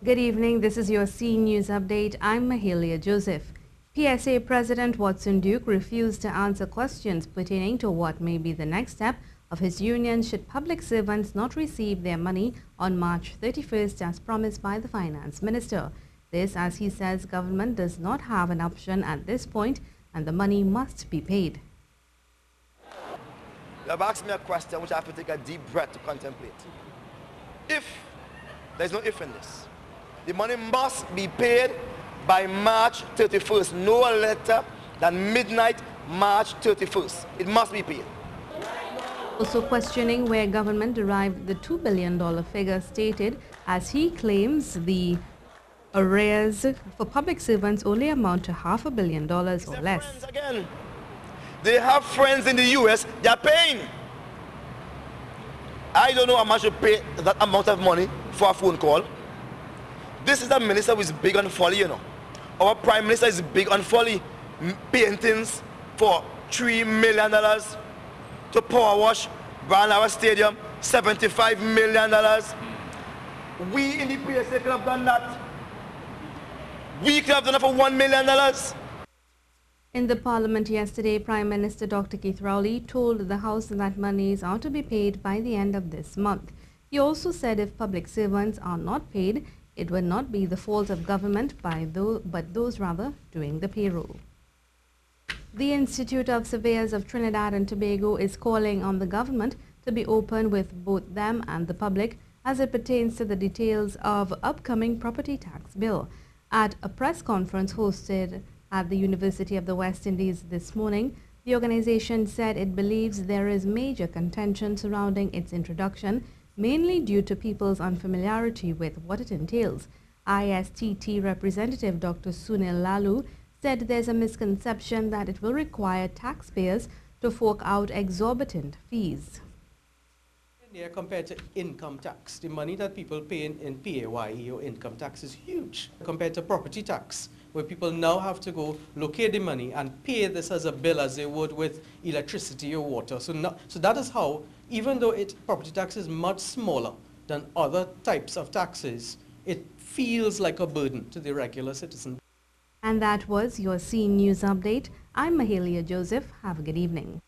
Good evening. This is your C News Update. I'm Mahalia Joseph. PSA President Watson Duke refused to answer questions pertaining to what may be the next step of his union should public servants not receive their money on March 31st as promised by the Finance Minister. This, as he says, government does not have an option at this point and the money must be paid. You have asked me a question which I have to take a deep breath to contemplate. If, there's no if in this, the money must be paid by March 31st, no later than midnight March 31st. It must be paid. Also questioning where government derived the $2 billion figure stated, as he claims the arrears for public servants only amount to $500 million or less. Again. They have friends in the US, they are paying. I don't know how much to pay that amount of money for a phone call. This is a minister who is big on folly, you know. Our prime minister is big on folly. Paintings for $3 million to power wash Barnara Stadium, $75 million. We in the PSA could have done that. We could have done it for $1 million. In the Parliament yesterday, Prime Minister Dr. Keith Rowley told the House that monies are to be paid by the end of this month. He also said if public servants are not paid, it would not be the fault of government but those rather doing the payroll. The Institute of Surveyors of Trinidad and Tobago is calling on the government to be open with both them and the public as it pertains to the details of upcoming property tax bill. At a press conference hosted at the University of the West Indies this morning, the organization said it believes there is major contention surrounding its introduction, mainly due to people's unfamiliarity with what it entails. ISTT representative Dr. Sunil Lalu said there's a misconception that it will require taxpayers to fork out exorbitant fees. Compared to income tax, the money that people pay in PAYE or income tax is huge compared to property tax, where people now have to go locate the money and pay this as a bill as they would with electricity or water. So that is how, even though property tax is much smaller than other types of taxes, it feels like a burden to the regular citizen. And that was your C News Update. I'm Mahalia Joseph. Have a good evening.